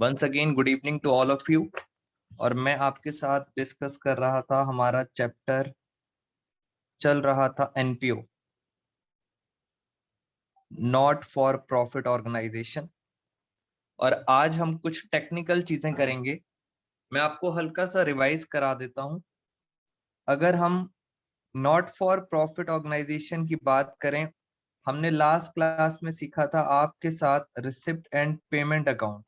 Once again good evening to all of you. और मैं आपके साथ डिस्कस कर रहा था, हमारा चैप्टर चल रहा था NPO, not for profit organisation. और आज हम कुछ टेक्निकल चीजें करेंगे। मैं आपको हल्का सा रिवाइज करा देता हूं। अगर हम नॉट फॉर प्रॉफिट ऑर्गेनाइजेशन की बात करें, हमने लास्ट क्लास में सीखा था आपके साथ रिसिप्ट एंड पेमेंट अकाउंट।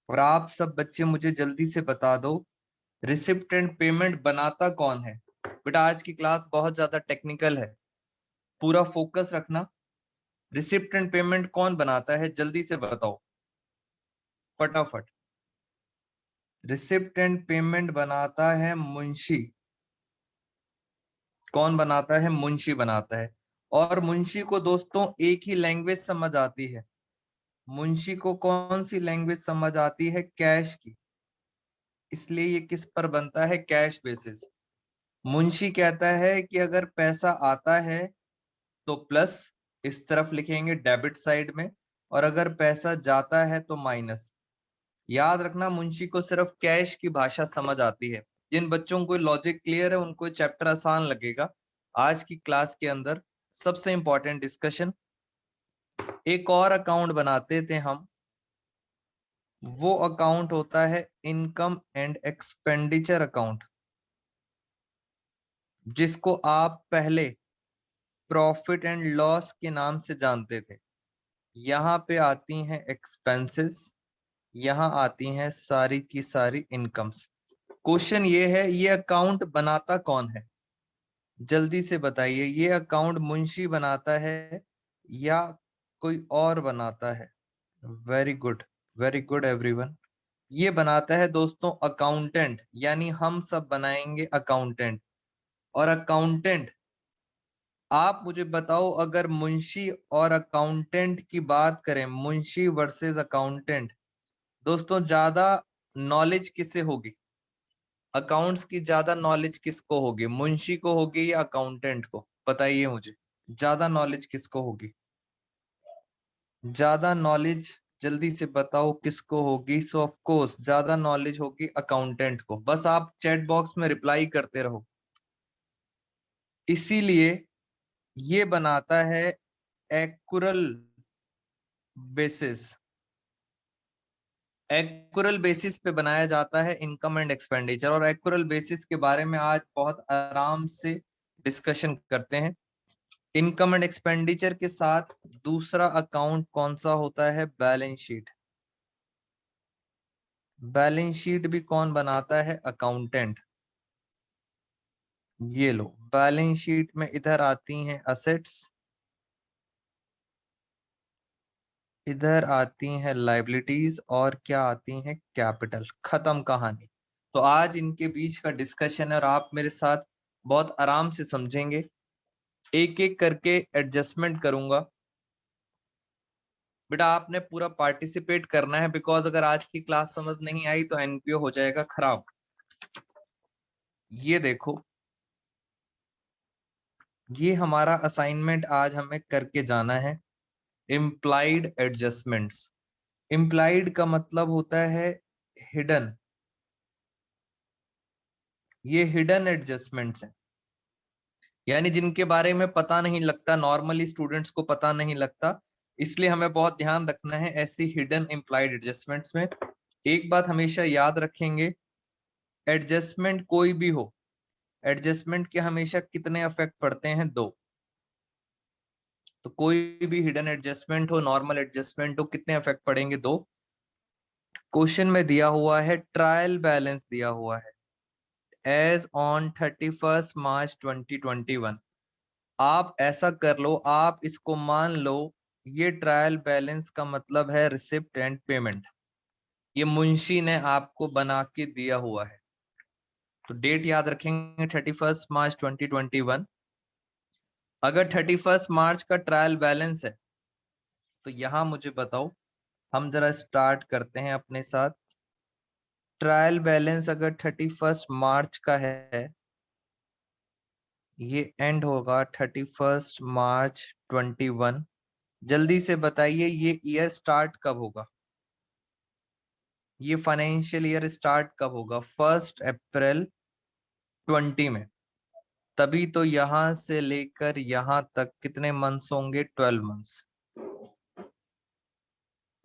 और आप सब बच्चे मुझे जल्दी से बता दो, रिसिप्ट एंड पेमेंट बनाता कौन है? बेटा आज की क्लास बहुत ज्यादा टेक्निकल है, पूरा फोकस रखना। रिसिप्ट एंड पेमेंट कौन बनाता है, जल्दी से बताओ फटाफट। रिसिप्ट एंड पेमेंट बनाता है मुंशी। कौन बनाता है? मुंशी बनाता है। और मुंशी को दोस्तों एक ही लैंग्वेज समझ आती है। मुंशी को कौन सी लैंग्वेज समझ आती है? कैश की। इसलिए ये किस पर बनता है? Cash basis. मुंशी कहता है कि अगर पैसा आता है तो प्लस इस तरफ लिखेंगे डेबिट साइड में, और अगर पैसा जाता है तो माइनस। याद रखना, मुंशी को सिर्फ कैश की भाषा समझ आती है। जिन बच्चों को लॉजिक क्लियर है उनको चैप्टर आसान लगेगा। आज की क्लास के अंदर सबसे इंपॉर्टेंट डिस्कशन, एक और अकाउंट बनाते थे हम। वो अकाउंट होता है इनकम एंड एक्सपेंडिचर अकाउंट, जिसको आप पहले प्रॉफिट एंड लॉस के नाम से जानते थे। यहाँ पे आती हैं एक्सपेंसेस, यहाँ आती हैं सारी की सारी इनकम्स। क्वेश्चन ये है, ये अकाउंट बनाता कौन है? जल्दी से बताइए, ये अकाउंट मुंशी बनाता है या कोई और बनाता है? Very good everyone. ये बनाता है दोस्तों अकाउंटेंट, यानी हम सब बनाएंगे अकाउंटेंट। और अकाउंटेंट, आप मुझे बताओ, अगर मुंशी और अकाउंटेंट की बात करें, मुंशी वर्सेस अकाउंटेंट, दोस्तों ज्यादा नॉलेज किसे होगी? अकाउंट्स की ज्यादा नॉलेज किसको होगी? मुंशी को होगी या अकाउंटेंट को? बताइए मुझे, ज्यादा नॉलेज किसको होगी? ज्यादा नॉलेज जल्दी से बताओ किसको होगी? सो ऑफ कोर्स ज्यादा नॉलेज होगी अकाउंटेंट को। बस आप चैट बॉक्स में रिप्लाई करते रहो। इसीलिए ये बनाता है एक्युरल बेसिस। एक्युरल बेसिस पे बनाया जाता है इनकम एंड एक्सपेंडिचर। और एक्युरल बेसिस के बारे में आज बहुत आराम से डिस्कशन करते हैं। इनकम एंड एक्सपेंडिचर के साथ दूसरा अकाउंट कौन सा होता है? Balance sheet. बैलेंस शीट भी कौन बनाता है? अकाउंटेंट। ये लो, बैलेंस शीट में इधर आती हैं असेट्स, इधर आती हैं लाइबिलिटीज, और क्या आती हैं? कैपिटल। खत्म कहानी। तो आज इनके बीच का डिस्कशन है और आप मेरे साथ बहुत आराम से समझेंगे। एक एक करके एडजस्टमेंट करूंगा। बेटा आपने पूरा पार्टिसिपेट करना है, बिकॉज अगर आज की क्लास समझ नहीं आई तो एनपीओ हो जाएगा खराब। ये देखो, ये हमारा असाइनमेंट आज हमें करके जाना है। Implied adjustments. इम्प्लाइड का मतलब होता है हिडन। ये हिडन एडजस्टमेंट्स हैं, यानी जिनके बारे में पता नहीं लगता, नॉर्मली स्टूडेंट्स को पता नहीं लगता। इसलिए हमें बहुत ध्यान रखना है ऐसी हिडन इम्प्लाइड एडजस्टमेंट्स में। एक बात हमेशा याद रखेंगे, एडजस्टमेंट कोई भी हो, एडजस्टमेंट के हमेशा कितने इफेक्ट पड़ते हैं? दो। तो कोई भी हिडन एडजस्टमेंट हो, नॉर्मल एडजस्टमेंट हो, कितने इफेक्ट पड़ेंगे? दो। क्वेश्चन में दिया हुआ है, ट्रायल बैलेंस दिया हुआ है एज ऑन 31 मार्च 2021। आप ऐसा कर लो, आप इसको मान लो, ये ट्रायल बैलेंस का मतलब है रिसिप्ट एंड पेमेंट। ये मुंशी ने आपको बना के दिया हुआ है। तो डेट याद रखेंगे 31 मार्च 2021। अगर 31 मार्च का ट्रायल बैलेंस है तो यहां मुझे बताओ, हम जरा स्टार्ट करते हैं अपने साथ। ट्रायल बैलेंस अगर 31 मार्च का है, ये एंड होगा 31 मार्च 21। जल्दी से बताइए ये ईयर स्टार्ट कब होगा? ये फाइनेंशियल ईयर स्टार्ट कब होगा? 1 अप्रैल 20 में। तभी तो यहां से लेकर यहां तक कितने मंथ्स होंगे? 12 मंथ्स।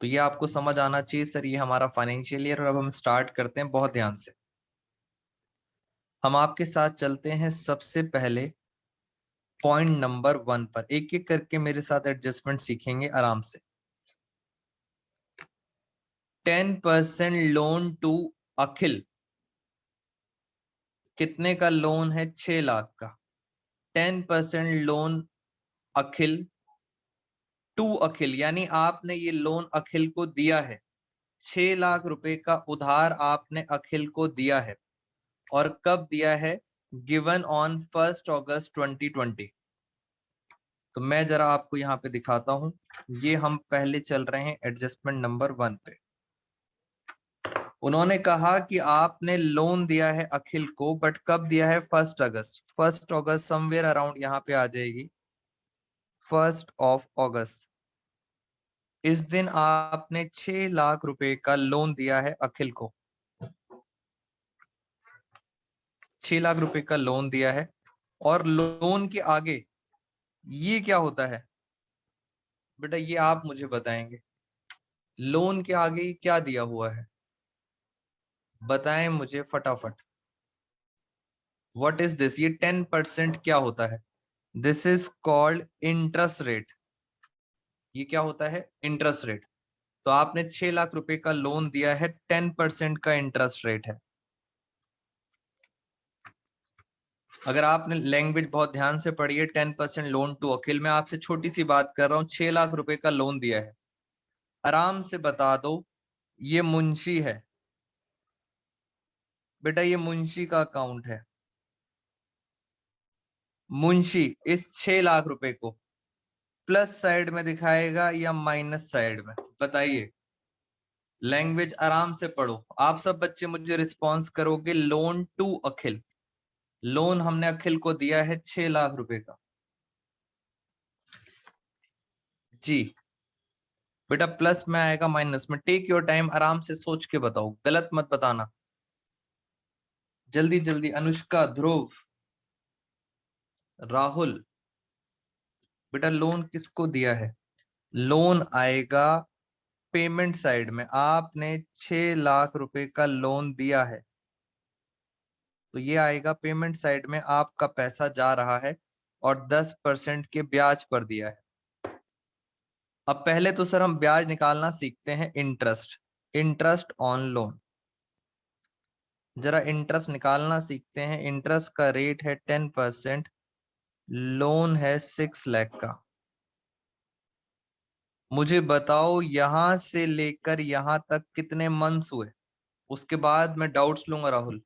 तो ये आपको समझ आना चाहिए सर, ये हमारा फाइनेंशियल ईयर। और अब हम स्टार्ट करते हैं बहुत ध्यान से। हम आपके साथ चलते हैं सबसे पहले पॉइंट नंबर 1 पर। एक एक करके मेरे साथ एडजस्टमेंट सीखेंगे आराम से। 10% लोन टू अखिल। कितने का लोन है? 6 लाख का। 10% लोन अखिल टू अखिल, यानी आपने ये लोन अखिल को दिया है। 6 लाख रुपए का उधार आपने अखिल को दिया है। और कब दिया है? गिवन ऑन 1 अगस्त 2020। तो मैं जरा आपको यहाँ पे दिखाता हूं। ये हम पहले चल रहे हैं एडजस्टमेंट नंबर 1 पे। उन्होंने कहा कि आपने लोन दिया है अखिल को, बट कब दिया है? 1 अगस्त। 1 अगस्त समवेयर अराउंड यहाँ पे आ जाएगी। 1 अगस्त। इस दिन आपने 6 लाख रुपए का लोन दिया है अखिल को। 6 लाख रुपए का लोन दिया है। और लोन के आगे ये क्या होता है बेटा? ये आप मुझे बताएंगे। लोन के आगे क्या दिया हुआ है? बताएं मुझे फटाफट। What is this? ये 10% क्या होता है? This is called interest rate. ये क्या होता है? Interest rate. तो आपने 6 लाख रुपए का लोन दिया है, 10% का इंटरेस्ट रेट है। अगर आपने लैंग्वेज बहुत ध्यान से पढ़ी है, 10% लोन टू अखिल, मैं आपसे छोटी सी बात कर रहा हूं। 6 लाख रुपए का लोन दिया है। आराम से बता दो, ये मुंशी है बेटा, ये मुंशी का अकाउंट है। मुंशी इस 6 लाख रुपए को प्लस साइड में दिखाएगा या माइनस साइड में? बताइए। लैंग्वेज आराम से पढ़ो। आप सब बच्चे मुझे रिस्पॉन्स करोगे। लोन टू अखिल, लोन हमने अखिल को दिया है 6 लाख रुपए का। जी बेटा, प्लस में आएगा माइनस में? टेक योर टाइम, आराम से सोच के बताओ, गलत मत बताना। जल्दी जल्दी। अनुष्का, ध्रुव, राहुल। बेटा लोन किसको दिया है? लोन आएगा पेमेंट साइड में। आपने 6 लाख रुपए का लोन दिया है, तो ये आएगा पेमेंट साइड में। आपका पैसा जा रहा है और 10% के ब्याज पर दिया है। अब पहले तो सर हम ब्याज निकालना सीखते हैं। Interest, interest on loan. जरा इंटरेस्ट निकालना सीखते हैं। इंटरेस्ट का रेट है 10%। लोन है 6 लाख का। मुझे बताओ यहां से लेकर यहां तक कितने मंथ्स हुए? उसके बाद मैं डाउट्स लूंगा राहुल।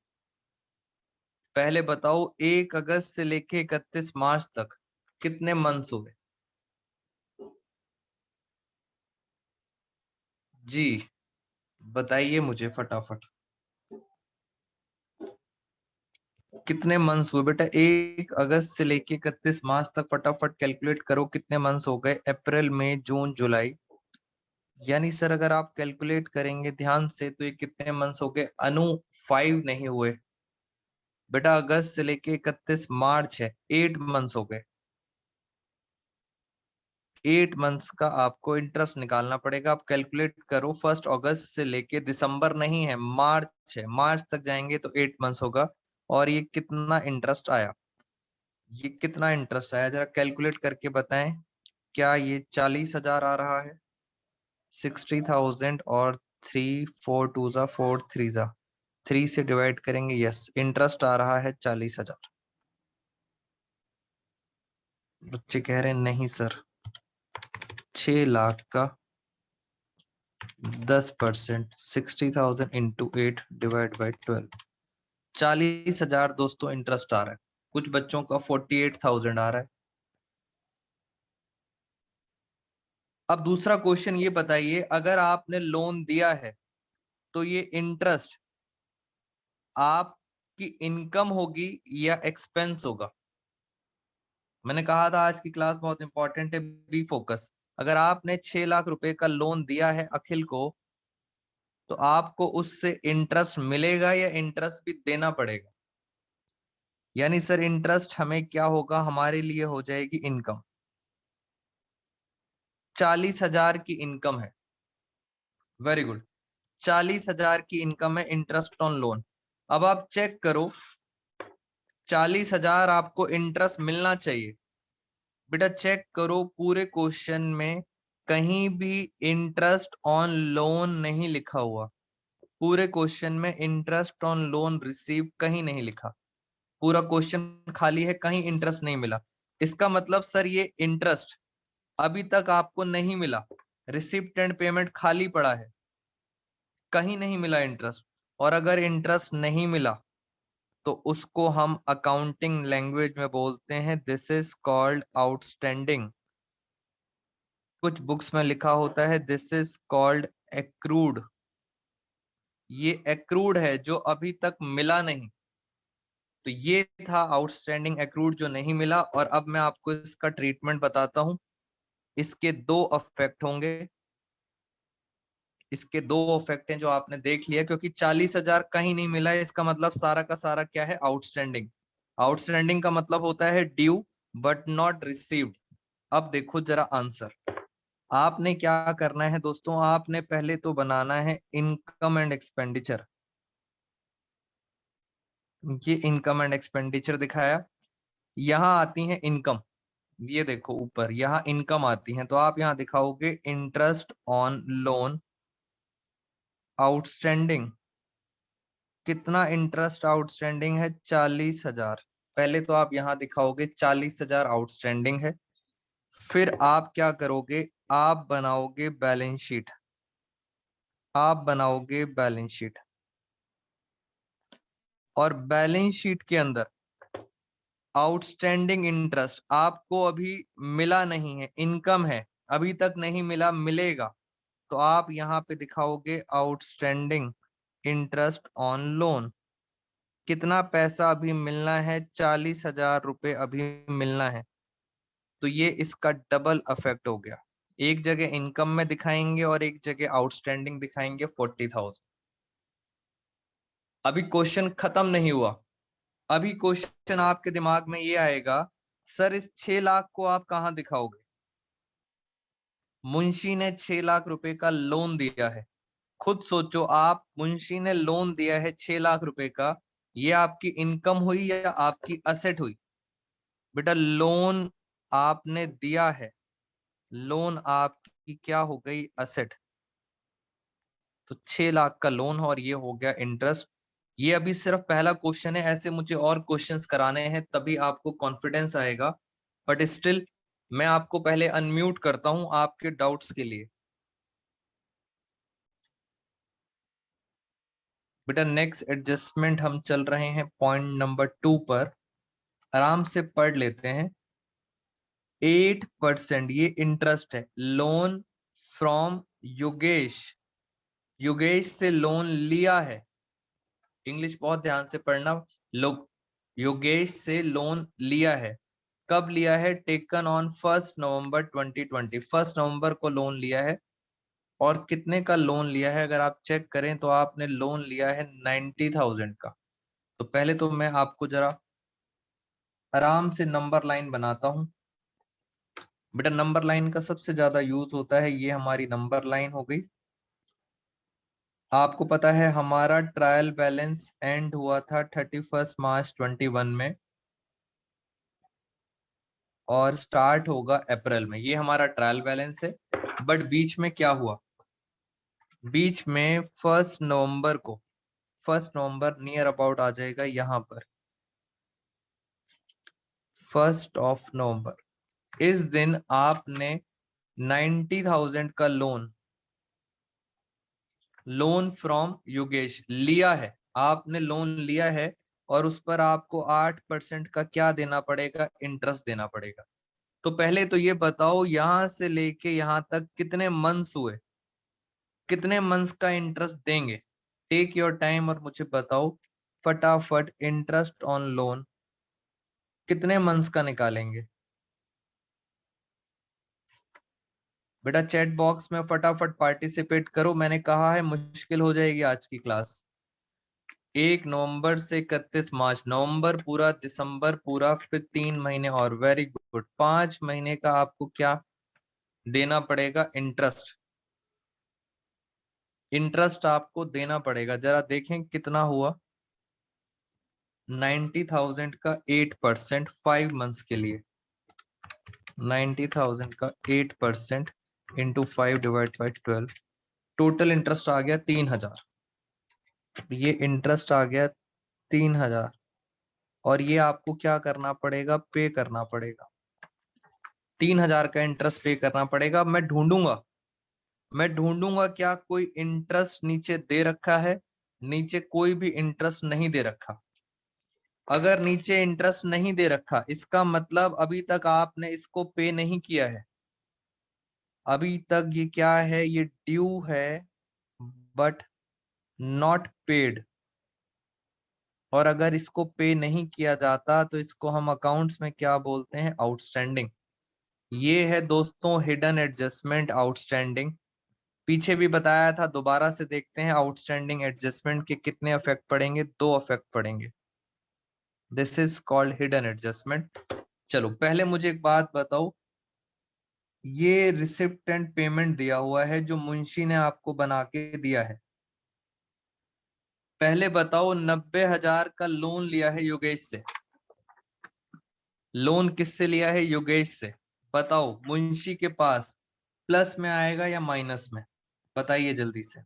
पहले बताओ 1 अगस्त से लेके 31 मार्च तक कितने मंथ्स हुए? जी बताइए मुझे फटाफट। कितने मंथ्स हुए बेटा? 1 अगस्त से लेके 31 मार्च तक फटाफट कैलकुलेट करो कितने मंथ्स हो गए। अप्रैल, मई, जून, जुलाई। यानी सर अगर आप कैलकुलेट करेंगे ध्यान से तो ये कितने मंथ्स हो गए? अनु 5 नहीं हुए बेटा, अगस्त से लेके 31 मार्च है, 8 मंथ्स हो गए। 8 मंथ्स का आपको इंटरेस्ट निकालना पड़ेगा। आप कैलकुलेट करो। 1 अगस्त से लेके दिसंबर नहीं है, मार्च है, मार्च तक जाएंगे तो 8 मंथ्स होगा। और ये कितना इंटरेस्ट आया? ये कितना इंटरेस्ट आया जरा कैलकुलेट करके बताएं। क्या ये 40,000 आ रहा है? 60,000 और 3 4 2 जा 4 3 जा 3 से डिवाइड करेंगे। यस, इंटरेस्ट आ रहा है 40,000। बच्चे कह रहे हैं नहीं सर, 6 लाख का 10%, 60,000 इंटू 8 डिवाइड बाई 12, 40,000 दोस्तों इंटरेस्ट आ रहा है। कुछ बच्चों का 48,000 आ रहा है। अब दूसरा क्वेश्चन ये बताइए, अगर आपने लोन दिया है तो ये इंटरेस्ट आपकी इनकम होगी या एक्सपेंस होगा? मैंने कहा था आज की क्लास बहुत इंपॉर्टेंट है, बी फोकस। अगर आपने 6 लाख रुपए का लोन दिया है अखिल को तो आपको उससे इंटरेस्ट मिलेगा या इंटरेस्ट भी देना पड़ेगा। यानी सर इंटरेस्ट हमें क्या होगा, हमारे लिए हो जाएगी इनकम। 40,000 की इनकम है, वेरी गुड, 40,000 की इनकम है इंटरेस्ट ऑन लोन। अब आप चेक करो, 40,000 आपको इंटरेस्ट मिलना चाहिए। बेटा चेक करो पूरे क्वेश्चन में कहीं भी इंटरेस्ट ऑन लोन नहीं लिखा हुआ। पूरे क्वेश्चन में इंटरेस्ट ऑन लोन रिसीव कहीं नहीं लिखा, पूरा क्वेश्चन खाली है, कहीं इंटरेस्ट नहीं मिला। इसका मतलब सर ये इंटरेस्ट अभी तक आपको नहीं मिला, रिसिप्ट एंड पेमेंट खाली पड़ा है, कहीं नहीं मिला इंटरेस्ट। और अगर इंटरेस्ट नहीं मिला तो उसको हम अकाउंटिंग लैंग्वेज में बोलते हैं दिस इज कॉल्ड आउटस्टैंडिंग। कुछ बुक्स में लिखा होता है दिस इज कॉल्ड एक्रूड। ये एक्रूड है जो अभी तक मिला नहीं। तो ये था आउटस्टैंडिंग एक्रूड जो नहीं मिला। और अब मैं आपको इसका ट्रीटमेंट बताता हूं। इसके दो इफेक्ट होंगे, इसके दो इफेक्ट हैं जो आपने देख लिया। क्योंकि 40,000 कहीं नहीं मिला है, इसका मतलब सारा का सारा क्या है, आउटस्टैंडिंग। आउटस्टैंडिंग का मतलब होता है ड्यू बट नॉट रिसीव्ड। अब देखो जरा आंसर, आपने क्या करना है दोस्तों, आपने पहले तो बनाना है इनकम एंड एक्सपेंडिचर। ये इनकम एंड एक्सपेंडिचर दिखाया, यहाँ आती है इनकम, ये देखो ऊपर यहाँ इनकम आती है। तो आप यहाँ दिखाओगे इंटरेस्ट ऑन लोन आउटस्टैंडिंग। कितना इंटरेस्ट आउटस्टैंडिंग है, 40,000। पहले तो आप यहाँ दिखाओगे 40,000 आउटस्टैंडिंग है। फिर आप क्या करोगे, आप बनाओगे बैलेंस शीट। आप बनाओगे बैलेंस शीट, और बैलेंस शीट के अंदर आउटस्टैंडिंग इंटरेस्ट आपको अभी मिला नहीं है, इनकम है, अभी तक नहीं मिला, मिलेगा। तो आप यहाँ पे दिखाओगे आउटस्टैंडिंग इंटरेस्ट ऑन लोन। कितना पैसा अभी मिलना है, 40,000 रुपए अभी मिलना है। तो ये इसका डबल इफेक्ट हो गया, एक जगह इनकम में दिखाएंगे और एक जगह आउटस्टैंडिंग दिखाएंगे 40,000। अभी क्वेश्चन खत्म नहीं हुआ, अभी क्वेश्चन आपके दिमाग में ये आएगा, सर इस 6 लाख को आप कहाँ दिखाओगे। मुंशी ने 6 लाख रुपए का लोन दिया है। खुद सोचो आप, मुंशी ने लोन दिया है 6 लाख रुपए का, ये आपकी इनकम हुई या आपकी असेट हुई। बेटा लोन आपने दिया है, लोन आपकी क्या हो गई, असेट। तो 6 लाख का लोन और ये हो गया इंटरेस्ट। ये अभी सिर्फ पहला क्वेश्चन है, ऐसे मुझे और क्वेश्चंस कराने हैं तभी आपको कॉन्फिडेंस आएगा। बट स्टिल मैं आपको पहले अनम्यूट करता हूं आपके डाउट्स के लिए। बेटा नेक्स्ट एडजस्टमेंट हम चल रहे हैं पॉइंट नंबर 2 पर, आराम से पढ़ लेते हैं। 8% ये इंटरेस्ट है, लोन फ्रॉम योगेश। योगेश से लोन लिया है, इंग्लिश बहुत ध्यान से पढ़ना। लोग योगेश से लोन लिया है, कब लिया है, टेकन ऑन 1 नवंबर 2020। 1 नवंबर को लोन लिया है। और कितने का लोन लिया है, अगर आप चेक करें तो आपने लोन लिया है 90,000 का। तो पहले तो मैं आपको जरा आराम से नंबर लाइन बनाता हूं। बेटा नंबर लाइन का सबसे ज्यादा यूज होता है, ये हमारी नंबर लाइन हो गई। आपको पता है हमारा ट्रायल बैलेंस एंड हुआ था 31 मार्च 21 में और स्टार्ट होगा अप्रैल में, ये हमारा ट्रायल बैलेंस है। बट बीच में क्या हुआ, बीच में 1 नवंबर को, 1 नवंबर नियर अबाउट आ जाएगा यहाँ पर, 1 नवंबर, इस दिन आपने 90,000 का लोन, लोन फ्रॉम योगेश लिया है। आपने लोन लिया है और उस पर आपको 8% का क्या देना पड़ेगा, इंटरेस्ट देना पड़ेगा। तो पहले तो ये बताओ यहां से लेके यहां तक कितने मंथ्स हुए, कितने मंथ्स का इंटरेस्ट देंगे। टेक योर टाइम और मुझे बताओ फटाफट, इंटरेस्ट ऑन लोन कितने मंथ्स का निकालेंगे। बेटा चैट बॉक्स में फटाफट पार्टिसिपेट करो, मैंने कहा है मुश्किल हो जाएगी आज की क्लास। 1 नवंबर से 31 मार्च, नवंबर पूरा, दिसंबर पूरा, फिर 3 महीने और। Very good. 5 महीने का आपको क्या देना पड़ेगा? इंटरेस्ट। इंटरेस्ट आपको देना पड़ेगा, जरा देखें कितना हुआ। 90,000 का 8% 5 मंथ्स के लिए। 90,000 का 8% into 5 divide by 12, total interest आ गया 3,000। ये इंटरेस्ट आ गया 3,000 और ये आपको क्या करना पड़ेगा? पे करना पड़ेगा। 3,000 का इंटरेस्ट पे करना पड़ेगा। मैं ढूंढूंगा क्या कोई इंटरेस्ट नीचे दे रखा है? नीचे कोई भी इंटरेस्ट नहीं दे रखा। अगर नीचे इंटरेस्ट नहीं दे रखा, इसका मतलब अभी तक आपने इसको पे नहीं किया है। अभी तक ये क्या है? ये ड्यू है बट नॉट पेड। और अगर इसको पे नहीं किया जाता तो इसको हम अकाउंट्स में क्या बोलते हैं? आउटस्टैंडिंग। ये है दोस्तों हिडन एडजस्टमेंट, आउटस्टैंडिंग। पीछे भी बताया था, दोबारा से देखते हैं आउटस्टैंडिंग एडजस्टमेंट के कितने इफेक्ट पड़ेंगे। 2 इफेक्ट पड़ेंगे। This is called hidden adjustment. चलो पहले मुझे एक बात बताओ, ये रिसिप्ट एंड पेमेंट दिया हुआ है जो मुंशी ने आपको बना के दिया है। पहले बताओ, 90,000 का लोन लिया है योगेश से। लोन किससे लिया है? योगेश से। बताओ मुंशी के पास प्लस में आएगा या माइनस में? बताइए जल्दी से।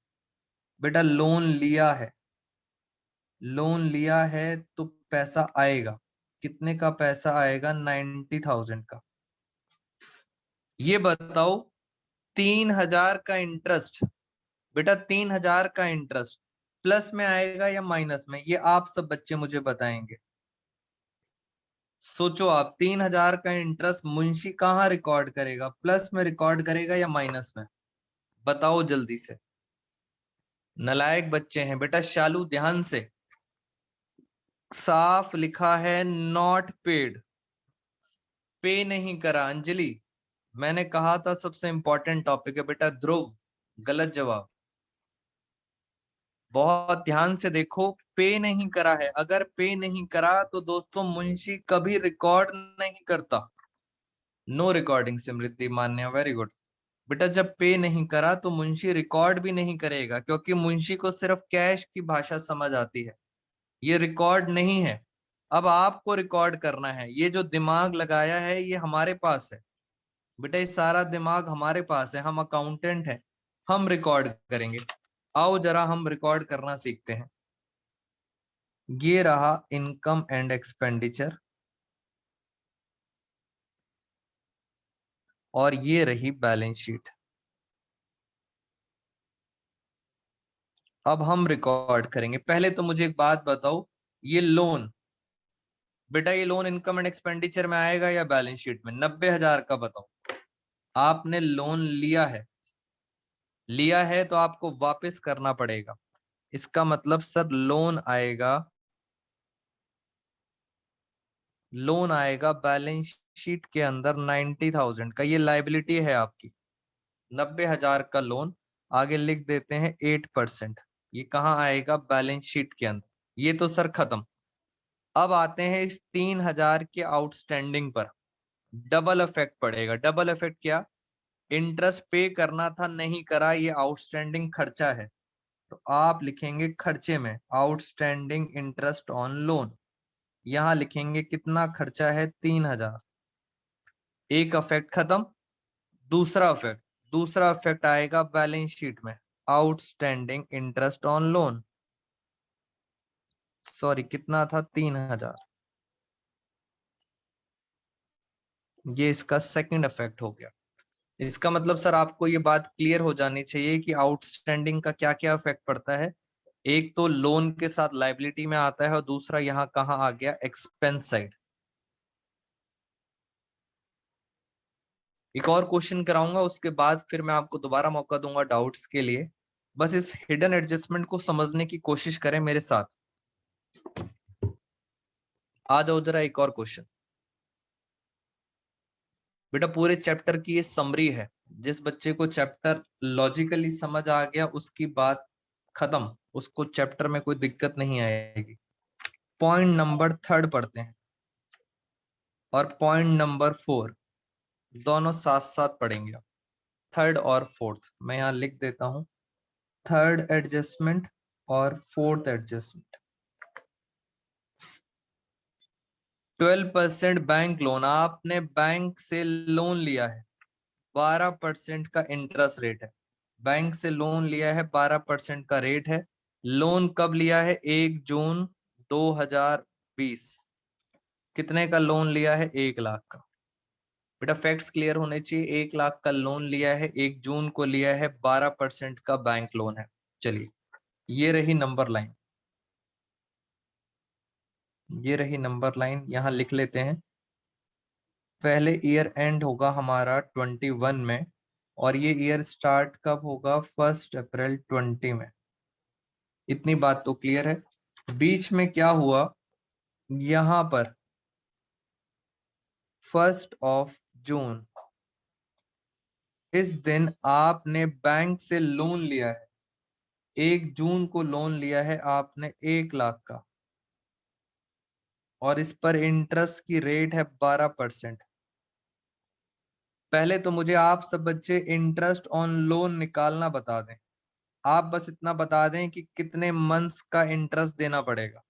बेटा लोन लिया है, लोन लिया है तो पैसा आएगा। कितने का पैसा आएगा? 90,000 का। ये बताओ 3,000 का इंटरेस्ट, बेटा 3,000 का इंटरेस्ट प्लस में आएगा या माइनस में? ये आप सब बच्चे मुझे बताएंगे। सोचो आप, 3,000 का इंटरेस्ट मुंशी कहाँ रिकॉर्ड करेगा? प्लस में रिकॉर्ड करेगा या माइनस में? बताओ जल्दी से। नालायक बच्चे हैं बेटा। शालू ध्यान से, साफ लिखा है नॉट पेड। पे नहीं करा। अंजलि, मैंने कहा था सबसे इंपॉर्टेंट टॉपिक है बेटा। ध्रुव, गलत जवाब। बहुत ध्यान से देखो, पे नहीं करा है। अगर पे नहीं करा तो दोस्तों मुंशी कभी रिकॉर्ड नहीं करता। नो रिकॉर्डिंग स्मृति मान्य, वेरी गुड। बेटा जब पे नहीं करा तो मुंशी रिकॉर्ड भी नहीं करेगा, क्योंकि मुंशी को सिर्फ कैश की भाषा समझ आती है। ये रिकॉर्ड नहीं है। अब आपको रिकॉर्ड करना है। ये जो दिमाग लगाया है ये हमारे पास है बेटा, ये सारा दिमाग हमारे पास है। हम अकाउंटेंट हैं, हम रिकॉर्ड करेंगे। आओ जरा हम रिकॉर्ड करना सीखते हैं। ये रहा इनकम एंड एक्सपेंडिचर और ये रही बैलेंस शीट। अब हम रिकॉर्ड करेंगे। पहले तो मुझे एक बात बताओ, ये लोन, बेटा ये लोन इनकम एंड एक्सपेंडिचर में आएगा या बैलेंस शीट में? 90,000 का बताओ। आपने लोन लिया है, लिया है तो आपको वापस करना पड़ेगा। इसका मतलब सर लोन आएगा, लोन आएगा बैलेंस शीट के अंदर 90,000 का। ये लाइबिलिटी है आपकी। 90,000 का लोन, आगे लिख देते हैं 8%। ये कहाँ आएगा? बैलेंस शीट के अंदर। ये तो सर खत्म। अब आते हैं इस 3,000 के आउटस्टैंडिंग पर। डबल इफेक्ट पड़ेगा। डबल इफेक्ट क्या? इंटरेस्ट पे करना था, नहीं करा, ये आउटस्टैंडिंग खर्चा है। तो आप लिखेंगे खर्चे में आउटस्टैंडिंग इंटरेस्ट ऑन लोन। यहां लिखेंगे कितना खर्चा है? 3,000। एक इफेक्ट खत्म। दूसरा इफेक्ट आएगा बैलेंस शीट में, outstanding interest on loan. Sorry, कितना था? 3,000। ये इसका सेकंड इफेक्ट हो गया। इसका मतलब सर आपको ये बात क्लियर हो जानी चाहिए कि आउटस्टैंडिंग का क्या क्या इफेक्ट पड़ता है। एक तो लोन के साथ लाइबिलिटी में आता है और दूसरा यहाँ कहाँ आ गया? Expense side. एक और क्वेश्चन कराऊंगा, उसके बाद फिर मैं आपको दोबारा मौका दूंगा डाउट्स के लिए। बस इस हिडन एडजस्टमेंट को समझने की कोशिश करें मेरे साथ। आ जाओ जरा, एक और क्वेश्चन। बेटा पूरे चैप्टर की ये समरी है, जिस बच्चे को चैप्टर लॉजिकली समझ आ गया उसकी बात खत्म, उसको चैप्टर में कोई दिक्कत नहीं आएगी। पॉइंट नंबर 3 पढ़ते हैं और पॉइंट नंबर 4 दोनों साथ साथ पढ़ेंगे। 3rd और 4th मैं यहाँ लिख देता हूँ, 3rd एडजस्टमेंट और 4th एडजस्टमेंट। 12% बैंक लोन, आपने बैंक से लोन लिया है, 12% का इंटरेस्ट रेट है। बैंक से लोन लिया है, 12% का रेट है। लोन कब लिया है? 1 जून 2020। कितने का लोन लिया है? 1 लाख का। बेटा फैक्ट्स क्लियर होने चाहिए। 1 लाख का लोन लिया है, 1 जून को लिया है, 12% का बैंक लोन है। चलिए ये रही नंबर लाइन, ये रही नंबर लाइन, यहां लिख लेते हैं। पहले ईयर एंड होगा हमारा 21 में और ये ईयर स्टार्ट कब होगा? 1 अप्रैल 20 में। इतनी बात तो क्लियर है। बीच में क्या हुआ? यहां पर 1 जून, इस दिन आपने बैंक से लोन लिया है, 1 जून को लोन लिया है आपने 1 लाख का और इस पर इंटरेस्ट की रेट है 12%। पहले तो मुझे आप सब बच्चे इंटरेस्ट ऑन लोन निकालना बता दें। आप बस इतना बता दें कि कितने मंथ्स का इंटरेस्ट देना पड़ेगा।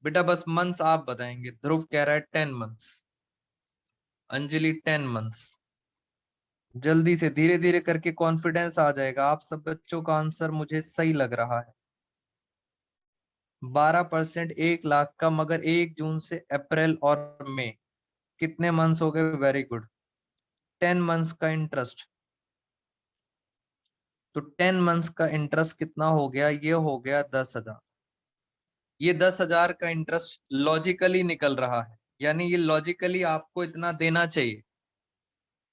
बेटा बस मंथ्स आप बताएंगे। ध्रुव कह रहा है 10 मंथ्स, अंजलि 10 मंथ्स। जल्दी से, धीरे धीरे करके कॉन्फिडेंस आ जाएगा। आप सब बच्चों का आंसर मुझे सही लग रहा है। 12% 1 लाख का, मगर 1 जून से अप्रैल और मई कितने मंथ्स हो गए? वेरी गुड, 10 मंथ्स का इंटरेस्ट। तो 10 मंथ्स का इंटरेस्ट कितना हो गया? ये हो गया 10,000। ये 10,000 का इंटरेस्ट लॉजिकली निकल रहा है, यानी ये लॉजिकली आपको इतना देना चाहिए।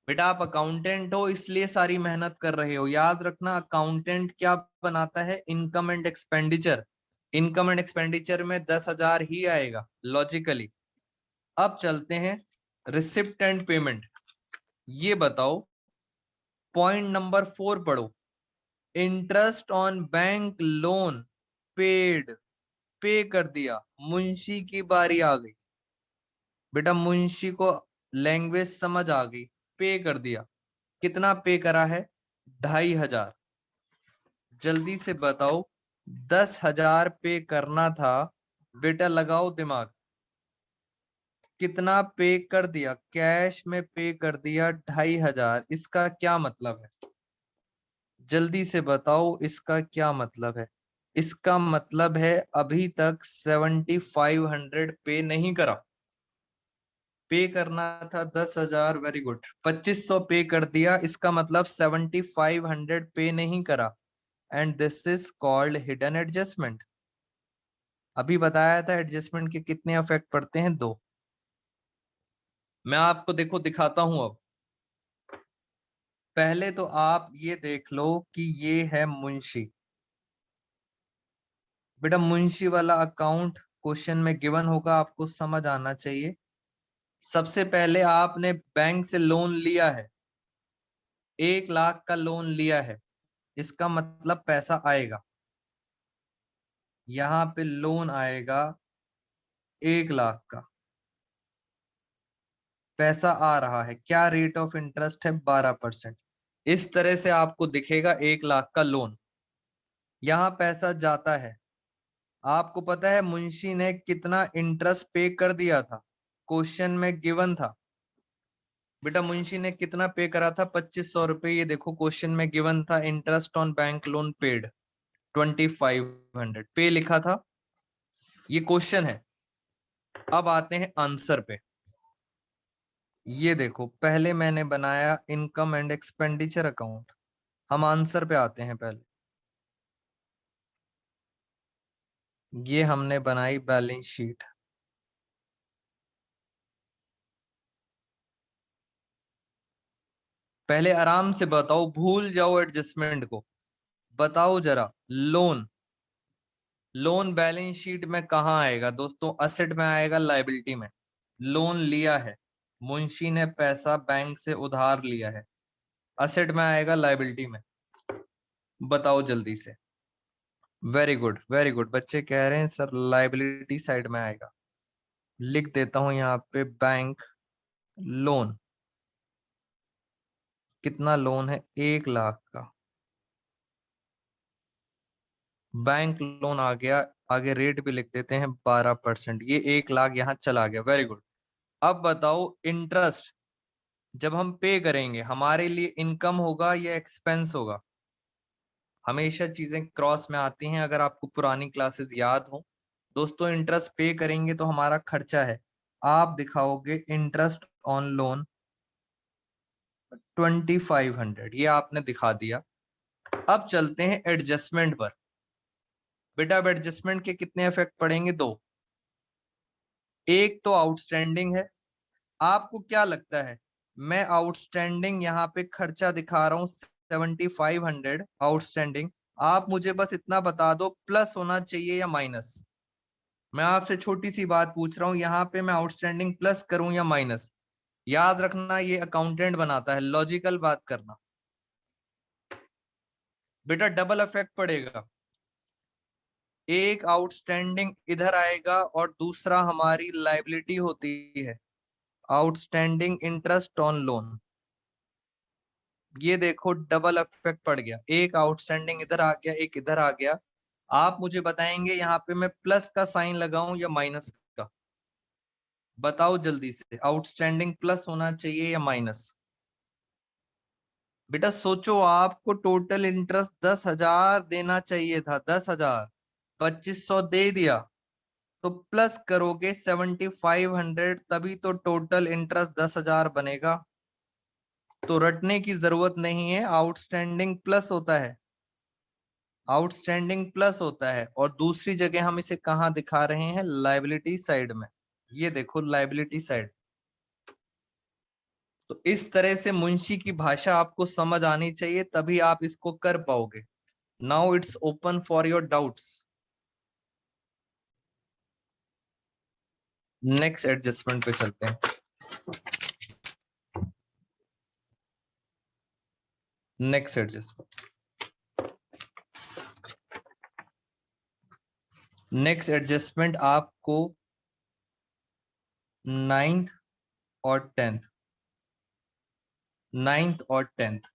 बेटा आप अकाउंटेंट हो इसलिए सारी मेहनत कर रहे हो। याद रखना अकाउंटेंट क्या बनाता है? Income and expenditure. Income and expenditure में 10,000 ही आएगा लॉजिकली। अब चलते हैं रिसिप्ट एंड पेमेंट। ये बताओ, पॉइंट नंबर 4 पढ़ो। Interest on bank loan paid, पे कर दिया, मुंशी की बारी आ गई। बेटा मुंशी को लैंग्वेज समझ आ गई, पे कर दिया। कितना पे करा है? 2,500। जल्दी से बताओ, 10,000 पे करना था। बेटा लगाओ दिमाग, कितना पे कर दिया? कैश में पे कर दिया 2,500। इसका क्या मतलब है? जल्दी से बताओ इसका क्या मतलब है? इसका मतलब है अभी तक 7,500 पे नहीं करा। पे करना था 10,000, वेरी गुड, 2,500 पे कर दिया। इसका मतलब 7,500 पे नहीं करा, and this is called hidden adjustment. अभी बताया था एडजस्टमेंट के कितने इफेक्ट पड़ते हैं? 2। मैं आपको देखो दिखाता हूं। अब पहले तो आप ये देख लो कि ये है मुंशी। बेटा मुंशी वाला अकाउंट क्वेश्चन में गिवन होगा, आपको समझ आना चाहिए। सबसे पहले आपने बैंक से लोन लिया है, 1 लाख का लोन लिया है, इसका मतलब पैसा आएगा। यहाँ पे लोन आएगा 1 लाख का, पैसा आ रहा है। क्या रेट ऑफ इंटरेस्ट है? 12%। इस तरह से आपको दिखेगा 1 लाख का लोन। यहाँ पैसा जाता है। आपको पता है मुंशी ने कितना इंटरेस्ट पे कर दिया था? क्वेश्चन में गिवन था। बेटा मुंशी ने कितना पे करा था? 2,500 रुपए। ये देखो क्वेश्चन में गिवन था, interest on bank loan paid 2,500 पे लिखा था। ये क्वेश्चन है। अब आते हैं आंसर पे। ये देखो पहले मैंने बनाया इनकम एंड एक्सपेंडिचर अकाउंट। हम आंसर पे आते हैं। पहले ये हमने बनाई बैलेंस शीट। पहले आराम से बताओ, भूल जाओ एडजस्टमेंट को। बताओ जरा, लोन, लोन बैलेंस शीट में कहाँ आएगा? दोस्तों असेट में आएगा, लायबिलिटी में। लोन लिया है, मुंशी ने पैसा बैंक से उधार लिया है, असेट में आएगा लायबिलिटी में? बताओ जल्दी से। वेरी गुड बच्चे कह रहे हैं सर लायबिलिटी साइड में आएगा। लिख देता हूं यहाँ पे बैंक लोन। कितना लोन है? 1 लाख का बैंक लोन आ गया। आगे रेट भी लिख देते हैं 12%। ये 1 लाख यहाँ चला गया। Very good. अब बताओ इंटरेस्ट जब हम पे करेंगे हमारे लिए इनकम होगा या एक्सपेंस होगा? हमेशा चीजें क्रॉस में आती हैं। अगर आपको पुरानी क्लासेस याद हो दोस्तों, इंटरेस्ट पे करेंगे तो हमारा खर्चा है। आप दिखाओगे इंटरेस्ट ऑन लोन 2500, ये आपने दिखा दिया। अब चलते हैं एडजस्टमेंट पर। बेटा अब एडजस्टमेंट के कितने इफेक्ट पड़ेंगे? 2। एक तो आउटस्टैंडिंग है। आपको क्या लगता है मैं आउटस्टैंडिंग यहाँ पे खर्चा दिखा रहा हूँ 7500 आउटस्टैंडिंग। आप मुझे बस इतना बता दो प्लस होना चाहिए या माइनस। मैं आपसे छोटी सी बात पूछ रहा हूँ, यहाँ पे मैं आउटस्टैंडिंग प्लस करूं या माइनस? याद रखना ये अकाउंटेंट बनाता है, लॉजिकल बात करना। बेटा डबल इफेक्ट पड़ेगा। एक आउटस्टैंडिंग इधर आएगा और दूसरा हमारी लायबिलिटी होती है आउटस्टैंडिंग इंटरेस्ट ऑन लोन। ये देखो डबल इफेक्ट पड़ गया। एक आउटस्टैंडिंग इधर आ गया, एक इधर आ गया। आप मुझे बताएंगे यहाँ पे मैं प्लस का साइन लगाऊं या माइनस का? बताओ जल्दी से। आउटस्टैंडिंग प्लस होना चाहिए या माइनस? बेटा सोचो, आपको टोटल इंटरेस्ट 10,000 देना चाहिए था। 10,000 2500 दे दिया तो प्लस करोगे 7500, तभी तो टोटल इंटरेस्ट 10,000 बनेगा। तो रटने की जरूरत नहीं है, आउटस्टैंडिंग प्लस होता है। आउटस्टैंडिंग प्लस होता है। और दूसरी जगह हम इसे कहाँ दिखा रहे हैं? लायबिलिटी साइड में। ये देखो लायबिलिटी साइड। तो इस तरह से मुंशी की भाषा आपको समझ आनी चाहिए, तभी आप इसको कर पाओगे। Now it's open for your doubts. Next adjustment पे चलते हैं। Next adjustment. नेक्स्ट एडजस्टमेंट आपको 9th और 10th, 9th और 10th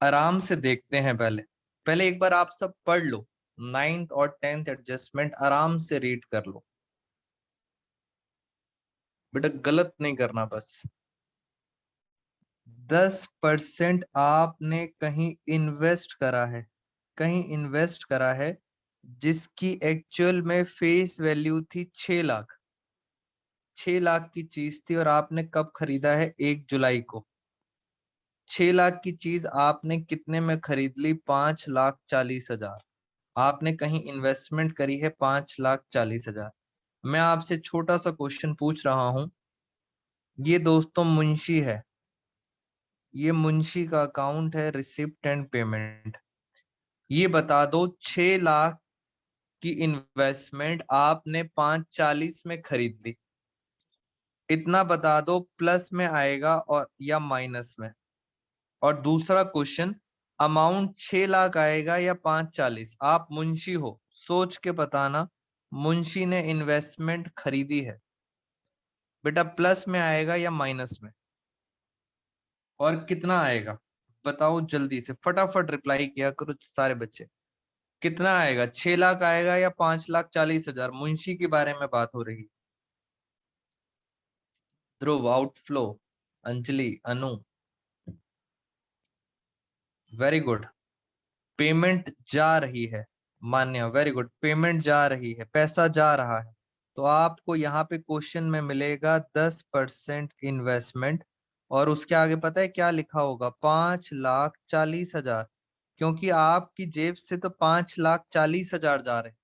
आराम से देखते हैं। पहले एक बार आप सब पढ़ लो। 9th और 10th एडजस्टमेंट आराम से रीड कर लो। बेटा गलत नहीं करना बस। 10% आपने कहीं इन्वेस्ट करा है, कहीं इन्वेस्ट करा है जिसकी एक्चुअल में फेस वैल्यू थी 6 लाख। 6 लाख की चीज थी और आपने कब खरीदा है? 1 जुलाई को। 6 लाख की चीज आपने कितने में खरीद ली? 5,40,000। आपने कहीं इन्वेस्टमेंट करी है 5,40,000। मैं आपसे छोटा सा क्वेश्चन पूछ रहा हूं। ये दोस्तों मुंशी है, ये मुंशी का अकाउंट है, रिसिप्ट एंड पेमेंट। ये बता दो 6 लाख की इन्वेस्टमेंट आपने 5,40 में खरीद ली। इतना बता दो प्लस में आएगा और या माइनस में? और दूसरा क्वेश्चन, अमाउंट 6 लाख आएगा या 5,40? आप मुंशी हो, सोच के बताना। मुंशी ने इन्वेस्टमेंट खरीदी है, बेटा प्लस में आएगा या माइनस में? और कितना आएगा? बताओ जल्दी से, फटाफट रिप्लाई किया करो सारे बच्चे। कितना आएगा? 6 लाख आएगा या 5,40,000? मुंशी के बारे में बात हो रही। ध्रुव, आउटफ्लो, अंजलि, अनु, वेरी गुड। पेमेंट जा रही है, मान्य, वेरी गुड। पेमेंट जा रही है, पैसा जा रहा है। तो आपको यहाँ पे क्वेश्चन में मिलेगा 10% इन्वेस्टमेंट और उसके आगे पता है क्या लिखा होगा? 5,40,000, क्योंकि आपकी जेब से तो 5,40,000 जा रहे हैं।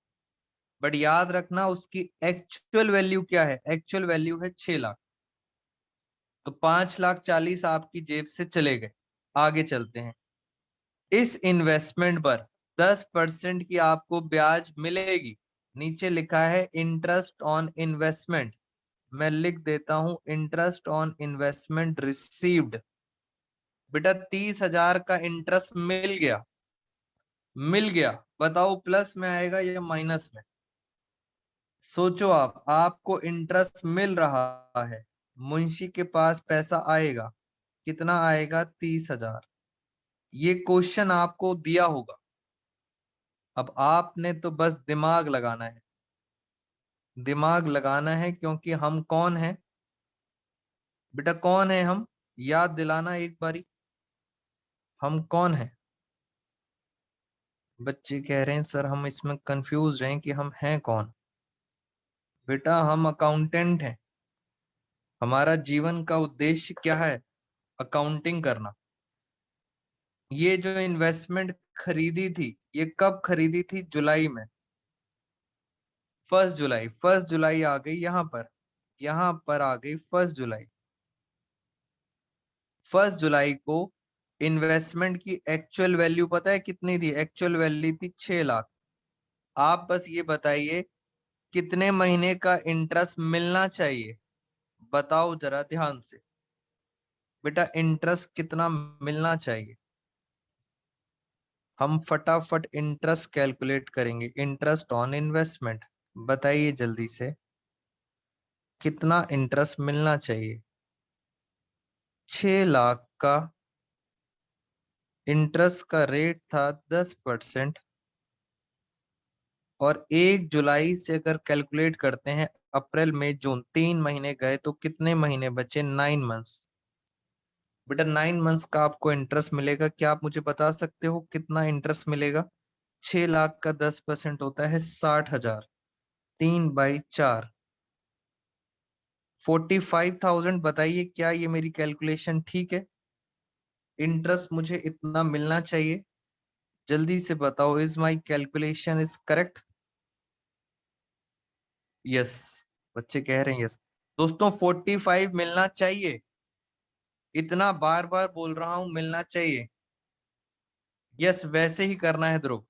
बट याद रखना उसकी एक्चुअल वैल्यू क्या है? एक्चुअल वैल्यू है 6 लाख। तो 5,40,000 आपकी जेब से चले गए। आगे चलते हैं। इस इन्वेस्टमेंट पर 10% की आपको ब्याज मिलेगी। नीचे लिखा है इंटरेस्ट ऑन इन्वेस्टमेंट। मैं लिख देता हूं इंटरेस्ट ऑन इन्वेस्टमेंट रिसीव्ड। बेटा 30,000 का इंटरेस्ट मिल गया, मिल गया। बताओ प्लस में आएगा या माइनस में? सोचो आप, आपको इंटरेस्ट मिल रहा है, मुंशी के पास पैसा आएगा, कितना आएगा? 30,000। ये क्वेश्चन आपको दिया होगा, अब आपने तो बस दिमाग लगाना है, दिमाग लगाना है। क्योंकि हम कौन है बेटा, कौन है हम? याद दिलाना एक बारी, हम कौन है? बच्चे कह रहे हैं सर हम इसमें कंफ्यूज हैं कि हम हैं कौन। बेटा हम अकाउंटेंट हैं, हमारा जीवन का उद्देश्य क्या है? अकाउंटिंग करना। ये जो इन्वेस्टमेंट खरीदी थी, ये कब खरीदी थी? जुलाई में, 1 जुलाई। 1 जुलाई आ गई यहाँ पर आ गई 1 जुलाई। 1 जुलाई को इन्वेस्टमेंट की एक्चुअल वैल्यू पता है कितनी थी? एक्चुअल वैल्यू थी 6 लाख। आप बस ये बताइए कितने महीने का इंटरेस्ट मिलना चाहिए? बताओ जरा ध्यान से बेटा, इंटरेस्ट कितना मिलना चाहिए? हम फटाफट इंटरेस्ट कैलकुलेट करेंगे। इंटरेस्ट ऑन इन्वेस्टमेंट, बताइए जल्दी से कितना इंटरेस्ट मिलना चाहिए? 6 लाख का इंटरेस्ट का रेट था 10%। और 1 जुलाई से अगर कैलकुलेट करते हैं, अप्रैल मई जून 3 महीने गए तो कितने महीने बचे? 9 मंथ्स। बेटा 9 मंथ्स का आपको इंटरेस्ट मिलेगा। क्या आप मुझे बता सकते हो कितना इंटरेस्ट मिलेगा? 6 लाख का 10% होता है 60,000। 3/4, 45,000। बताइए क्या ये मेरी कैलकुलेशन ठीक है? इंटरेस्ट मुझे इतना मिलना चाहिए, जल्दी से बताओ, is my calculation is correct? Yes, बच्चे कह रहे हैं यस। दोस्तों 45 मिलना चाहिए, इतना बार बार बोल रहा हूं, मिलना चाहिए। यस, वैसे ही करना है ध्रुव,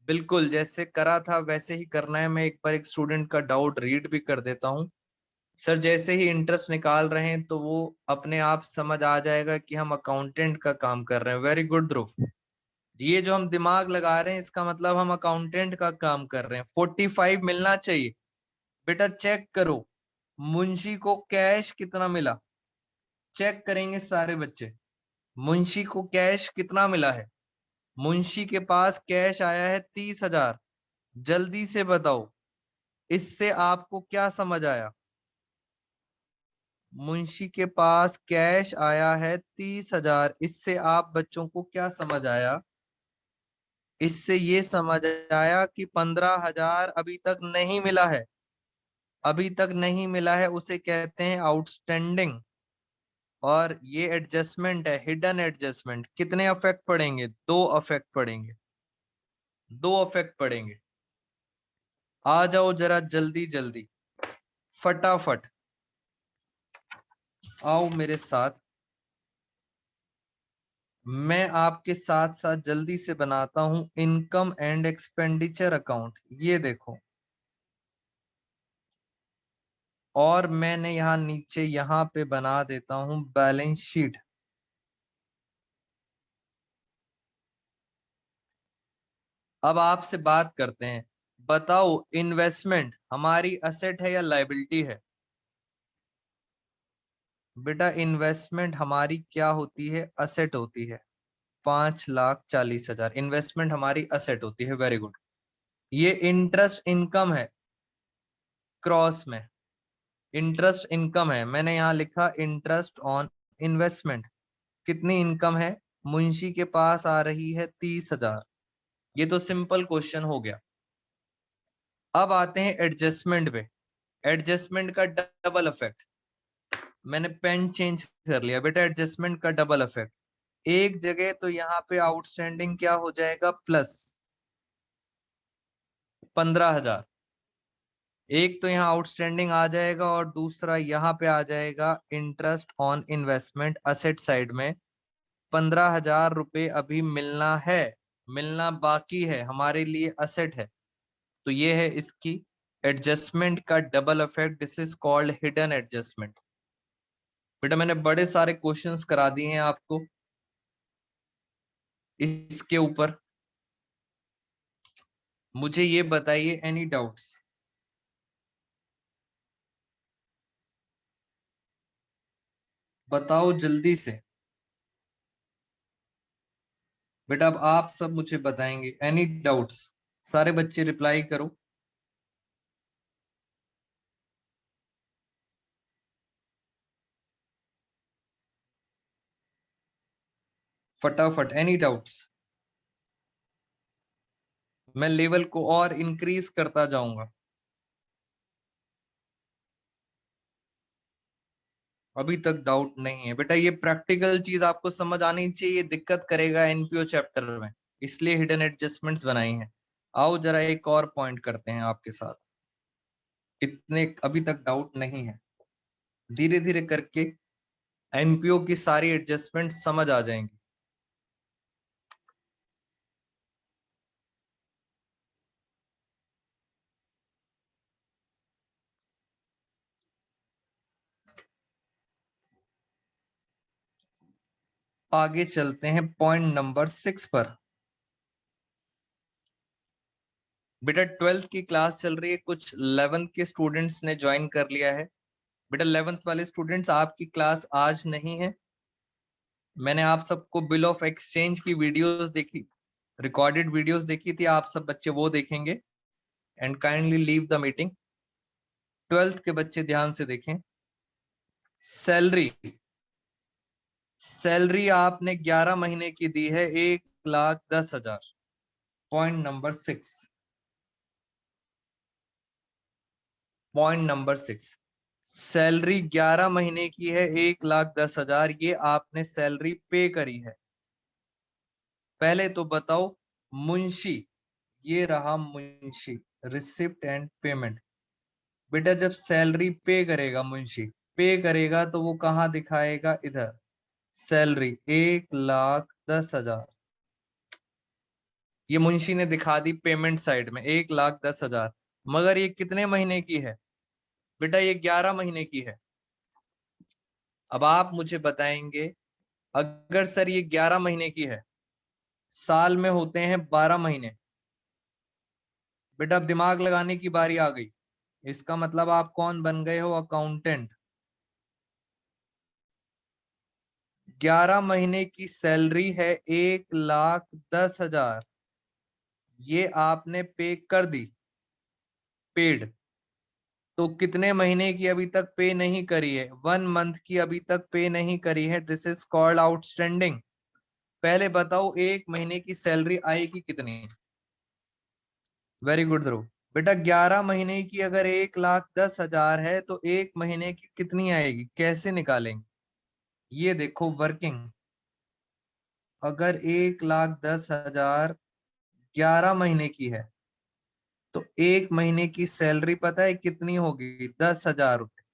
बिल्कुल जैसे करा था वैसे ही करना है। मैं एक बार एक स्टूडेंट का डाउट रीड भी कर देता हूँ। सर जैसे ही इंटरेस्ट निकाल रहे हैं तो वो अपने आप समझ आ जाएगा कि हम अकाउंटेंट का काम कर रहे हैं। वेरी गुड ध्रुव। ये जो हम दिमाग लगा रहे हैं इसका मतलब हम अकाउंटेंट का काम कर रहे हैं। 45 मिलना चाहिए। बेटा चेक करो मुंशी को कैश कितना मिला, चेक करेंगे सारे बच्चे। मुंशी को कैश कितना मिला है? मुंशी के पास कैश आया है 30,000। जल्दी से बताओ, इससे आपको क्या समझ आया? मुंशी के पास कैश आया है 30,000, इससे आप बच्चों को क्या समझ आया? इससे ये समझ आया कि 15,000 अभी तक नहीं मिला है, अभी तक नहीं मिला है, उसे कहते हैं आउटस्टैंडिंग। और ये एडजस्टमेंट है, हिडन एडजस्टमेंट। कितने अफेक्ट पड़ेंगे? 2 अफेक्ट पड़ेंगे, 2 अफेक्ट पड़ेंगे। आ जाओ जरा जल्दी जल्दी, फटाफट आओ मेरे साथ। मैं आपके साथ साथ जल्दी से बनाता हूं इनकम एंड एक्सपेंडिचर अकाउंट। ये देखो, और मैंने यहाँ नीचे यहाँ पे बना देता हूं बैलेंस शीट। अब आपसे बात करते हैं, बताओ इन्वेस्टमेंट हमारी असेट है या लायबिलिटी है? बेटा इन्वेस्टमेंट हमारी क्या होती है? असेट होती है। 5,40,000 इन्वेस्टमेंट हमारी असेट होती है। Very good. ये इंटरेस्ट इनकम है, क्रॉस में इंटरेस्ट इनकम है। मैंने यहाँ लिखा इंटरेस्ट ऑन इन्वेस्टमेंट। कितनी इनकम है? मुंशी के पास आ रही है 30,000। ये तो सिंपल क्वेश्चन हो गया। अब आते हैं एडजस्टमेंट पे। एडजस्टमेंट का डबल इफेक्ट, मैंने पेन चेंज कर लिया बेटा। एडजस्टमेंट का डबल इफेक्ट, एक जगह तो यहाँ पे आउटस्टैंडिंग क्या हो जाएगा? प्लस 15,000। एक तो यहाँ आउटस्टैंडिंग आ जाएगा और दूसरा यहाँ पे आ जाएगा interest on investment asset side में। 15,000 रुपये अभी मिलना है, मिलना बाकी है, हमारे लिए असेट है। तो ये है इसकी एडजस्टमेंट का double effect, this is called hidden adjustment. बेटा मैंने बड़े सारे क्वेश्चंस करा दिए हैं आपको इसके ऊपर। मुझे ये बताइए, एनी डाउट्स? बताओ जल्दी से। बेटा अब आप सब मुझे बताएंगे, एनी डाउट्स? सारे बच्चे रिप्लाई करो। फटाफट, एनी डाउट्स? मैं लेवल को और इंक्रीज करता जाऊंगा। अभी तक डाउट नहीं है बेटा, ये प्रैक्टिकल चीज आपको समझ आनी चाहिए, दिक्कत करेगा एनपीओ चैप्टर में, इसलिए हिडन एडजस्टमेंट्स बनाई हैं। आओ जरा एक और पॉइंट करते हैं आपके साथ। इतने अभी तक डाउट नहीं है, धीरे धीरे करके एनपीओ की सारी एडजस्टमेंट समझ आ जाएंगी। आगे चलते हैं पॉइंट नंबर 6 पर। बेटा 12th की क्लास चल रही है, कुछ 11th के स्टूडेंट्स ने ज्वाइन कर लिया है। बेटा 11th वाले स्टूडेंट्स, आपकी क्लास आज नहीं है। मैंने आप सबको बिल ऑफ एक्सचेंज की वीडियोस देखी, रिकॉर्डेड वीडियोस देखी थी, आप सब बच्चे वो देखेंगे। And kindly leave the meeting. 12th के बच्चे ध्यान से देखें। सैलरी, सैलरी आपने 11 महीने की दी है, 1,10,000। Point number 6, point number 6, salary 11 महीने की है, 1,10,000। ये आपने सैलरी पे करी है। पहले तो बताओ मुंशी, ये रहा मुंशी, रिसिप्ट एंड पेमेंट। बेटा जब सैलरी पे करेगा मुंशी, पे करेगा तो वो कहाँ दिखाएगा? इधर, सैलरी 1,10,000। ये मुंशी ने दिखा दी पेमेंट साइड में 1,10,000, मगर ये कितने महीने की है? बेटा ये 11 महीने की है। अब आप मुझे बताएंगे, अगर सर ये 11 महीने की है, साल में होते हैं 12 महीने। बेटा अब दिमाग लगाने की बारी आ गई। इसका मतलब आप कौन बन गए हो? अकाउंटेंट। 11 महीने की सैलरी है 1,10,000, ये आपने पे कर दी, पेड। तो कितने महीने की अभी तक पे नहीं करी है? 1 मंथ की अभी तक पे नहीं करी है, दिस इज कॉल्ड आउटस्टैंडिंग। पहले बताओ 1 महीने की सैलरी आएगी कितनी? वेरी गुड ध्रुव। बेटा 11 महीने की अगर 1,10,000 है तो 1 महीने की कितनी आएगी, कैसे निकालेंगे? ये देखो वर्किंग, अगर 1,10,000 11 महीने की है तो 1 महीने की सैलरी पता है कितनी होगी? 10,000 रुपये।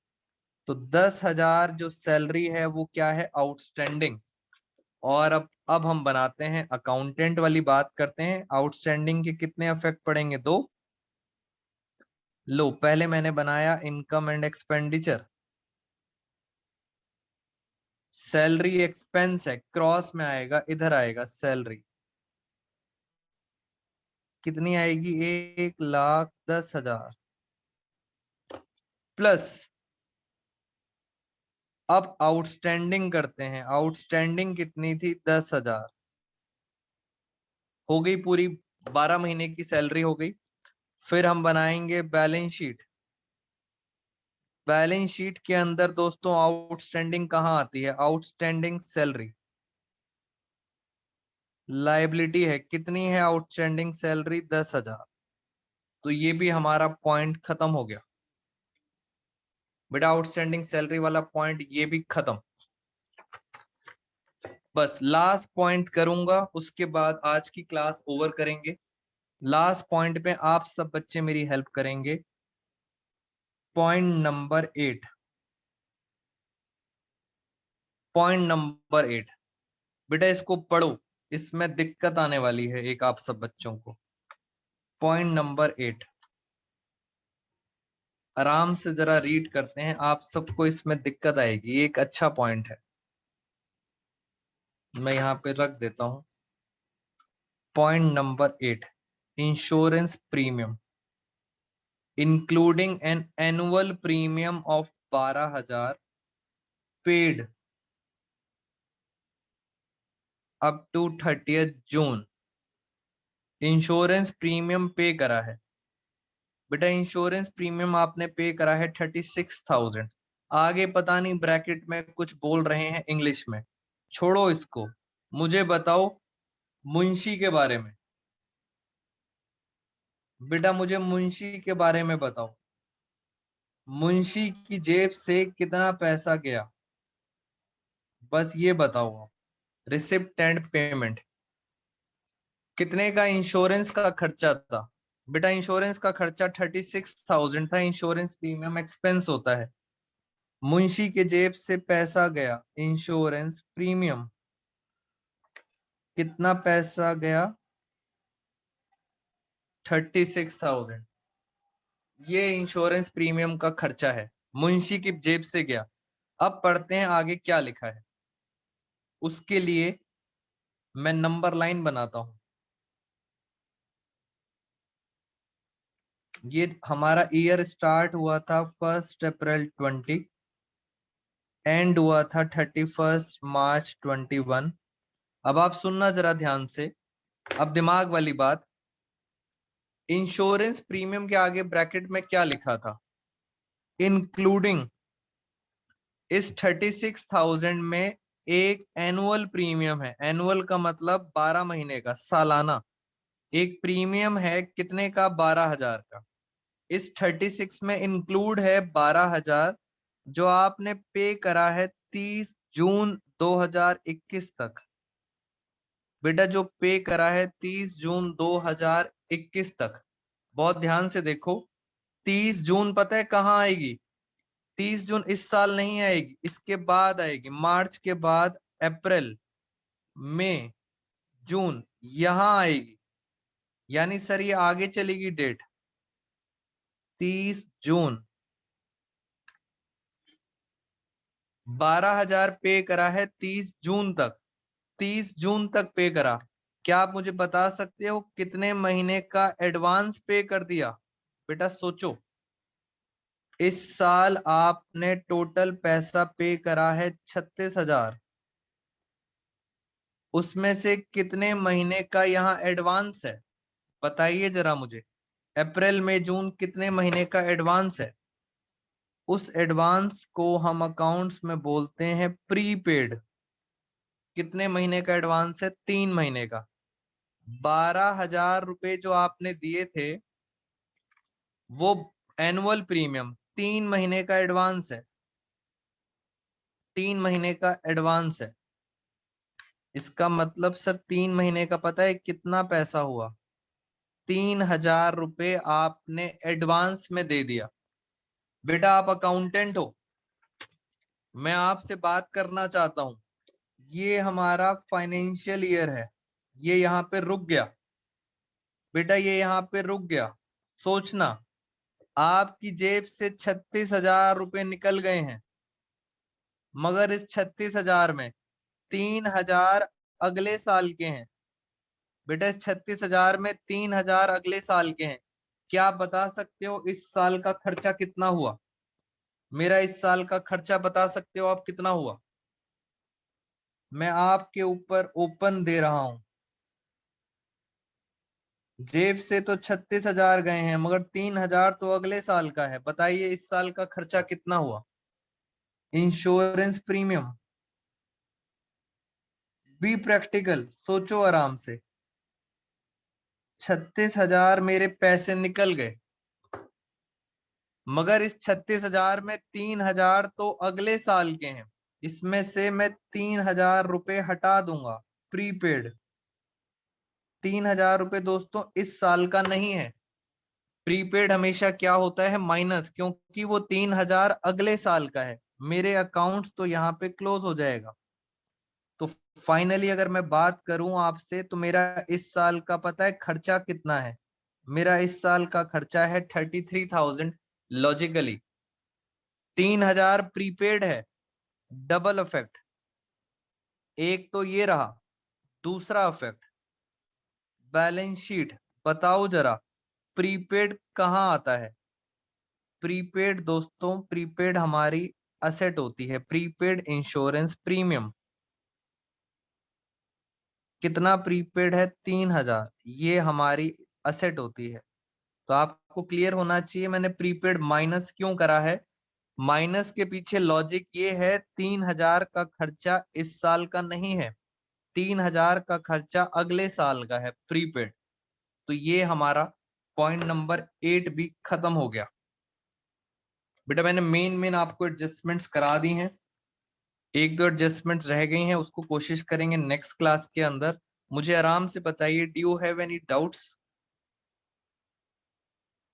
तो 10,000 जो सैलरी है वो क्या है? आउटस्टैंडिंग। और अब हम बनाते हैं अकाउंटेंट वाली बात करते हैं। आउटस्टैंडिंग के कितने इफेक्ट पड़ेंगे? 2। लो पहले मैंने बनाया income and expenditure, salary expense है, क्रॉस में आएगा, इधर आएगा सैलरी। कितनी आएगी? 1,10,000 प्लस। अब आउटस्टैंडिंग करते हैं, आउटस्टैंडिंग कितनी थी? 10,000। हो गई पूरी 12 महीने की सैलरी हो गई। फिर हम बनाएंगे बैलेंस शीट। बैलेंस शीट के अंदर दोस्तों आउटस्टैंडिंग कहाँ आती है? आउटस्टैंडिंग सैलरी, लाइबिलिटी है, कितनी है आउटस्टैंडिंग सैलरी? 10,000। तो ये भी हमारा पॉइंट खत्म हो गया। बेटा आउटस्टैंडिंग सैलरी वाला पॉइंट ये भी खत्म। बस लास्ट पॉइंट करूंगा, उसके बाद आज की क्लास ओवर करेंगे। लास्ट पॉइंट पे आप सब बच्चे मेरी हेल्प करेंगे। Point number 8, point number 8। बेटा इसको पढ़ो, इसमें दिक्कत आने वाली है एक आप सब बच्चों को। पॉइंट नंबर 8, आराम से जरा रीड करते हैं, आप सबको इसमें दिक्कत आएगी। ये एक अच्छा पॉइंट है, मैं यहाँ पे रख देता हूं। Point number 8, insurance premium including an annual premium of 12,000 paid up to 30th June. Insurance premium pay करा है बेटा, इंश्योरेंस प्रीमियम आपने पे करा है 36,000। आगे पता नहीं ब्रैकेट में कुछ बोल रहे हैं इंग्लिश में, छोड़ो इसको। मुझे बताओ मुंशी के बारे में। बेटा मुझे मुंशी के बारे में बताओ, मुंशी की जेब से कितना पैसा गया, बस ये बताओ आप। Receipt and payment. कितने का इंश्योरेंस का खर्चा था बेटा? इंश्योरेंस का खर्चा 36,000 था। इंश्योरेंस प्रीमियम एक्सपेंस होता है। मुंशी के जेब से पैसा गया, इंश्योरेंस प्रीमियम कितना पैसा गया? 36,000। ये इंश्योरेंस प्रीमियम का खर्चा है, मुंशी की जेब से गया। अब पढ़ते हैं आगे क्या लिखा है। उसके लिए मैं नंबर लाइन बनाता हूं। ये हमारा ईयर स्टार्ट हुआ था 1 अप्रैल 20, एंड हुआ था 31 मार्च 21। अब आप सुनना जरा ध्यान से, अब दिमाग वाली बात। इंश्योरेंस प्रीमियम के आगे ब्रैकेट में क्या लिखा था? इंक्लूडिंग। इस 36,000 में एक एनुअल प्रीमियम है। एनुअल का मतलब 12 महीने का, सालाना। एक प्रीमियम है कितने का? 12,000 का। इस 36 में इंक्लूड है 12,000 जो आपने पे करा है 30 जून 2021 तक। बेटा जो पे करा है 30 जून 2021 तक, बहुत ध्यान से देखो। 30 जून पता है कहाँ आएगी? 30 जून इस साल नहीं आएगी, इसके बाद आएगी। मार्च के बाद अप्रैल, मई, जून, यहां आएगी। यानी सर ये आगे चलेगी डेट। 30 जून 12,000 पे करा है 30 जून तक। 30 जून तक पे करा। क्या आप मुझे बता सकते हो कितने महीने का एडवांस पे कर दिया? बेटा सोचो, इस साल आपने टोटल पैसा पे करा है 36,000। उसमें से कितने महीने का यहाँ एडवांस है? बताइए जरा मुझे। अप्रैल मई जून कितने महीने का एडवांस है? उस एडवांस को हम अकाउंट्स में बोलते हैं प्रीपेड। कितने महीने का एडवांस है? 3 महीने का। 12,000 रुपए जो आपने दिए थे वो एनुअल प्रीमियम 3 महीने का एडवांस है। 3 महीने का एडवांस है। इसका मतलब सर 3 महीने का पता है कितना पैसा हुआ? 3,000 रुपए आपने एडवांस में दे दिया। बेटा आप अकाउंटेंट हो, मैं आपसे बात करना चाहता हूं। ये हमारा फाइनेंशियल ईयर है, ये यहाँ पे रुक गया। बेटा ये यहाँ पे रुक गया। सोचना, आपकी जेब से 36,000 रुपए निकल गए हैं, मगर इस 36,000 में 3,000 अगले साल के हैं। बेटा इस 36,000 में 3,000 अगले साल के हैं। क्या आप बता सकते हो इस साल का खर्चा कितना हुआ? मेरा इस साल का खर्चा बता सकते हो आप कितना हुआ? मैं आपके ऊपर ओपन दे रहा हूं। जेब से तो 36,000 गए हैं, मगर 3,000 तो अगले साल का है। बताइए इस साल का खर्चा कितना हुआ? Insurance premium. बी प्रैक्टिकल, सोचो आराम से। 36,000 मेरे पैसे निकल गए, मगर इस 36,000 में 3,000 तो अगले साल के हैं। इसमें से मैं 3,000 रुपए हटा दूंगा प्रीपेड। 3,000 रुपए दोस्तों इस साल का नहीं है। प्रीपेड हमेशा क्या होता है? माइनस, क्योंकि वो 3,000 अगले साल का है। मेरे अकाउंट्स तो यहाँ पे क्लोज हो जाएगा। तो फाइनली अगर मैं बात करूं आपसे, तो मेरा इस साल का पता है खर्चा कितना है? मेरा इस साल का खर्चा है 33,000 लॉजिकली। 3000 प्रीपेड है, डबल इफेक्ट। एक तो ये रहा, दूसरा इफेक्ट बैलेंस शीट। बताओ जरा प्रीपेड कहाँ आता है? प्रीपेड दोस्तों, प्रीपेड हमारी असेट होती है, प्रीपेड इंश्योरेंस प्रीमियम। कितना प्रीपेड है? 3000। ये हमारी असेट होती है। तो आपको क्लियर होना चाहिए मैंने प्रीपेड माइनस क्यों करा है। माइनस के पीछे लॉजिक ये है, 3000 का खर्चा इस साल का नहीं है, 3000 का खर्चा अगले साल का है प्रीपेड। तो ये हमारा पॉइंट नंबर 8 भी खत्म हो गया। बेटा मैंने मेन आपको एडजस्टमेंट्स करा दी हैं, एक दो एडजस्टमेंट्स रह गई हैं, उसको कोशिश करेंगे नेक्स्ट क्लास के अंदर। मुझे आराम से बताइए, do you have any doubts?